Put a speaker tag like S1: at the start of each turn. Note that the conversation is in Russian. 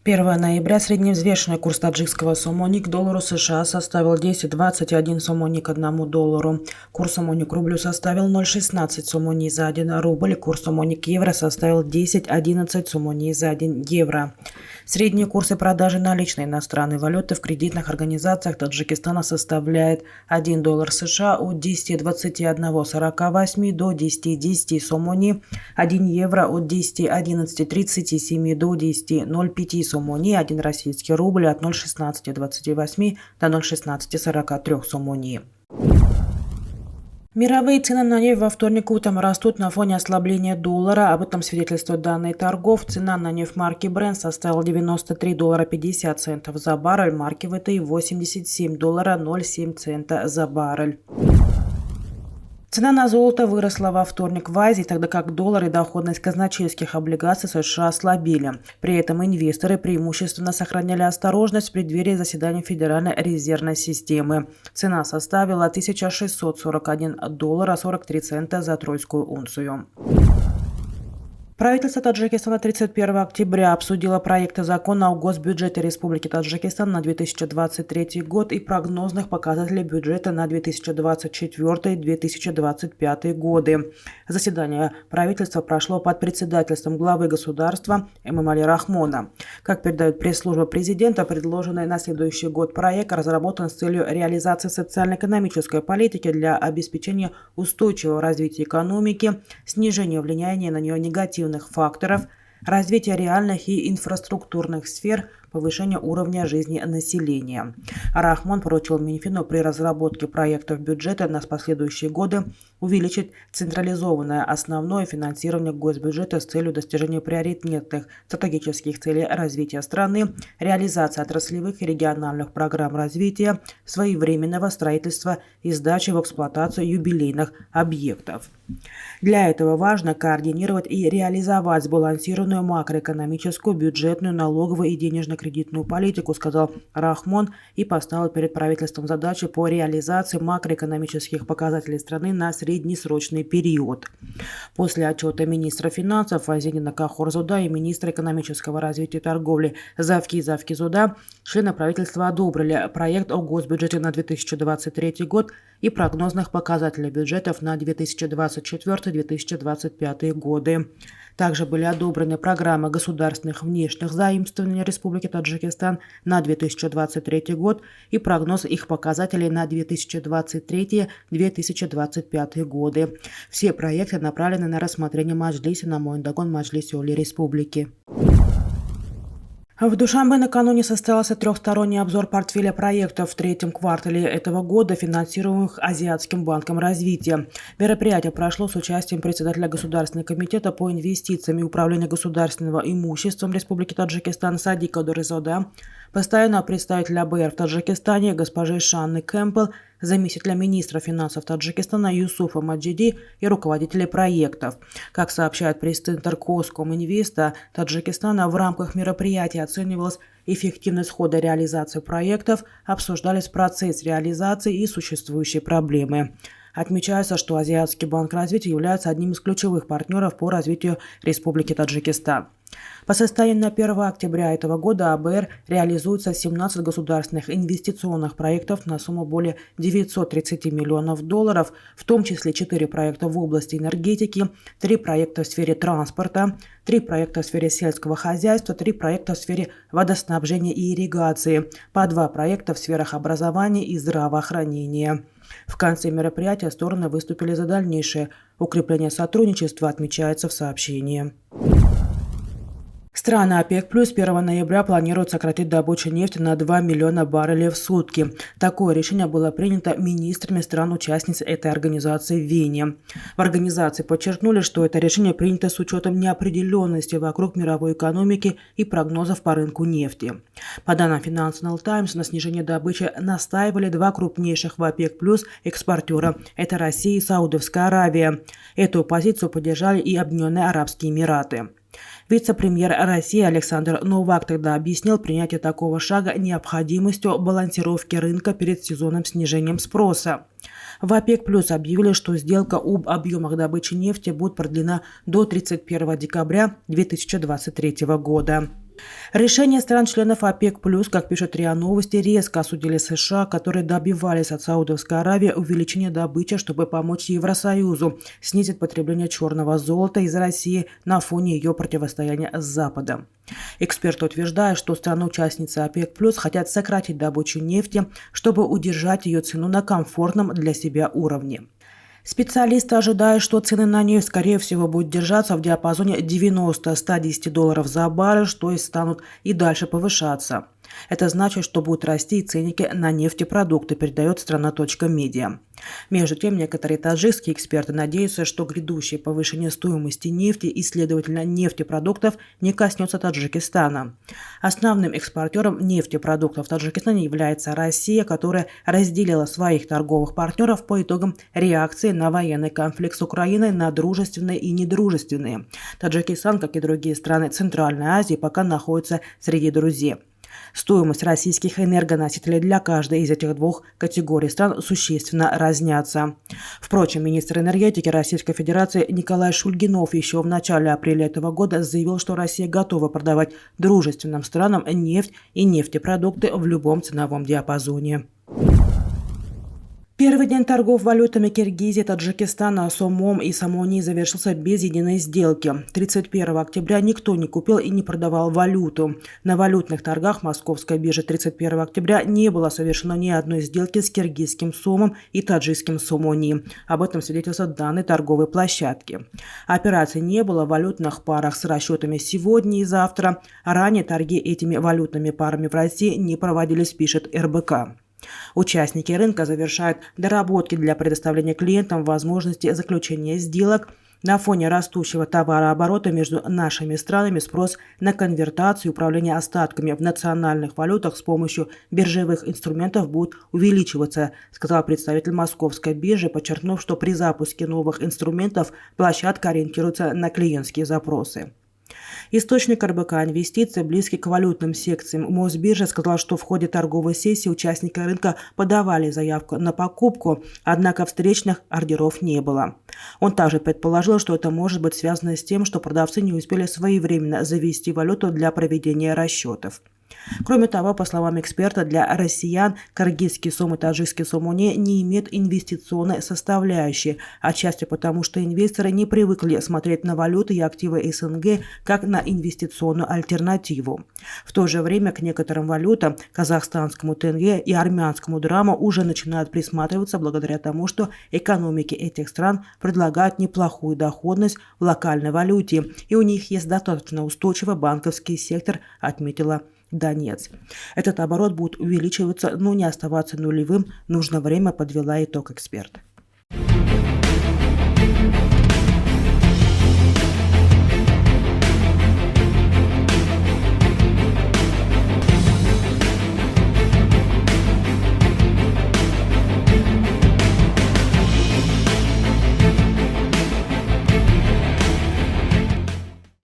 S1: 1 ноября средневзвешенный курс таджикского сомони к доллару США составил 10,21 сомони к $1. Курс сомони к рублю составил 0,16 сомони за 1 рубль. Курс сомони к евро составил 10,11 сомони за 1 евро. Средние курсы продажи наличной иностранной валюты в кредитных организациях Таджикистана составляет 1 доллар США от 10,2148 до 10,10 сомони, 1 евро от 10,1137 до 10,05 сомони, 1 российский рубль от 0,1628 до 0,1643 сомони. Мировые цены на нефть во вторник утром растут на фоне ослабления доллара. Об этом свидетельствуют данные торгов. Цена на нефть марки Brent составила $93.50 за баррель, марки ВТИ $87.07 за баррель. Цена на золото выросла во вторник в Азии, тогда как доллар и доходность казначейских облигаций США ослабели. При этом инвесторы преимущественно сохраняли осторожность в преддверии заседания Федеральной резервной системы. Цена составила $1641.43 за тройскую унцию. Правительство Таджикистана 31 октября обсудило проекты закона о госбюджете Республики Таджикистан на 2023 год и прогнозных показателей бюджета на 2024-2025 годы. Заседание правительства прошло под председательством главы государства Эмомали Рахмона. Как передает пресс-служба президента, предложенный на следующий год проект разработан с целью реализации социально-экономической политики для обеспечения устойчивого развития экономики, снижения влияния на нее негативных факторов, развития реальных и инфраструктурных сфер, повышения уровня жизни населения. Рахмон поручил Минфину при разработке проектов бюджета на последующие годы увеличить централизованное основное финансирование госбюджета с целью достижения приоритетных стратегических целей развития страны, реализации отраслевых и региональных программ развития, своевременного строительства и сдачи в эксплуатацию юбилейных объектов. Для этого важно координировать и реализовать сбалансированную макроэкономическую, бюджетную, налоговую и денежно-кредитную политику, сказал Рахмон, и поставил перед правительством задачи по реализации макроэкономических показателей страны на среднесрочный период. После отчета министра финансов Фазенина Кахорзуда и министра экономического развития и торговли Завки-Завкизуда члены правительства одобрили проект о госбюджете на 2023 год и прогнозных показателей бюджетов на 2024-2025 годы. Также были одобрены программы государственных внешних заимствований Республики Таджикистан на 2023 год и прогноз их показателей на 2023-2025 годы. Все проекты направлены на рассмотрение Маджлиса на Моиндагон Маджлисе Оли Республики. В Душанбе накануне состоялся трехсторонний обзор портфеля проектов в третьем квартале этого года, финансируемых Азиатским банком развития. Мероприятие прошло с участием председателя Государственного комитета по инвестициям и управлению государственного имуществом Республики Таджикистан Садика Дуризода, постоянного представителя АБР в Таджикистане госпожи Шанны Кэмпбелл, заместителя министра финансов Таджикистана Юсуфа Маджиди и руководителей проектов. Как сообщает пресс-центр Коскоминвеста Таджикистана, в рамках мероприятия оценивалась эффективность хода реализации проектов, обсуждались процесс реализации и существующие проблемы. Отмечается, что Азиатский банк развития является одним из ключевых партнеров по развитию Республики Таджикистан. По состоянию на 1 октября этого года АБР реализуется 17 государственных инвестиционных проектов на сумму более $930 миллионов, в том числе 4 проекта в области энергетики, 3 проекта в сфере транспорта, 3 проекта в сфере сельского хозяйства, 3 проекта в сфере водоснабжения и ирригации, по 2 проекта в сферах образования и здравоохранения. В конце мероприятия стороны выступили за дальнейшее укрепление сотрудничества, отмечается в сообщении. Страны ОПЕК+ 1 ноября планируют сократить добычу нефти на 2 миллиона баррелей в сутки. Такое решение было принято министрами стран-участниц этой организации в Вене. В организации подчеркнули, что это решение принято с учетом неопределенности вокруг мировой экономики и прогнозов по рынку нефти. По данным Financial Times, на снижение добычи настаивали 2 крупнейших в ОПЕК+ экспортера – это Россия и Саудовская Аравия. Эту позицию поддержали и Объединенные Арабские Эмираты. Вице-премьер России Александр Новак тогда объяснил принятие такого шага необходимостью балансировки рынка перед сезонным снижением спроса. В ОПЕК+ объявили, что сделка об объемах добычи нефти будет продлена до 31 декабря 2023 года. Решение стран-членов ОПЕК+, как пишет РИА Новости, резко осудили США, которые добивались от Саудовской Аравии увеличения добычи, чтобы помочь Евросоюзу снизить потребление черного золота из России на фоне ее противостояния с Западом. Эксперты утверждают, что страны-участницы ОПЕК+ хотят сократить добычу нефти, чтобы удержать ее цену на комфортном для себя уровне. Специалисты ожидают, что цены на нефть, скорее всего, будут держаться в диапазоне 90-110 долларов за баррель, то есть станут и дальше повышаться. Это значит, что будут расти и ценники на нефтепродукты, передает страна.медиа. Между тем, некоторые таджикские эксперты надеются, что грядущее повышение стоимости нефти и, следовательно, нефтепродуктов не коснется Таджикистана. Основным экспортером нефтепродуктов в Таджикистане является Россия, которая разделила своих торговых партнеров по итогам реакции на военный конфликт с Украиной на дружественные и недружественные. Таджикистан, как и другие страны Центральной Азии, пока находится среди друзей. Стоимость российских энергоносителей для каждой из этих двух категорий стран существенно разнятся. Впрочем, министр энергетики Российской Федерации Николай Шульгинов еще в начале апреля этого года заявил, что Россия готова продавать дружественным странам нефть и нефтепродукты в любом ценовом диапазоне. Первый день торгов валютами Киргизии, Таджикистана, Сомом и Самони завершился без единой сделки. 31 октября никто не купил и не продавал валюту. На валютных торгах Московской биржи 31 октября не было совершено ни одной сделки с киргизским Сомом и таджикским Сомони. Об этом свидетельствуют данные торговой площадки. Операций не было в валютных парах с расчетами сегодня и завтра. Ранее торги этими валютными парами в России не проводились, пишет РБК. Участники рынка завершают доработки для предоставления клиентам возможности заключения сделок. На фоне растущего товарооборота между нашими странами спрос на конвертацию и управление остатками в национальных валютах с помощью биржевых инструментов будет увеличиваться, сказал представитель Московской биржи, подчеркнув, что при запуске новых инструментов площадка ориентируется на клиентские запросы. Источник РБК «Инвестиции», близкий к валютным секциям Мосбиржи, сказал, что в ходе торговой сессии участники рынка подавали заявку на покупку, однако встречных ордеров не было. Он также предположил, что это может быть связано с тем, что продавцы не успели своевременно завести валюту для проведения расчетов. Кроме того, по словам эксперта, для россиян киргизский сом и таджикский сомони не имеют инвестиционной составляющей, отчасти потому, что инвесторы не привыкли смотреть на валюты и активы СНГ как на инвестиционную альтернативу. В то же время к некоторым валютам, казахстанскому тенге и армянскому драму, уже начинают присматриваться благодаря тому, что экономики этих стран предлагают неплохую доходность в локальной валюте, и у них есть достаточно устойчивый банковский сектор, отметила Донец. Этот оборот будет увеличиваться, но не оставаться нулевым. Нужно время, подвела итог эксперт.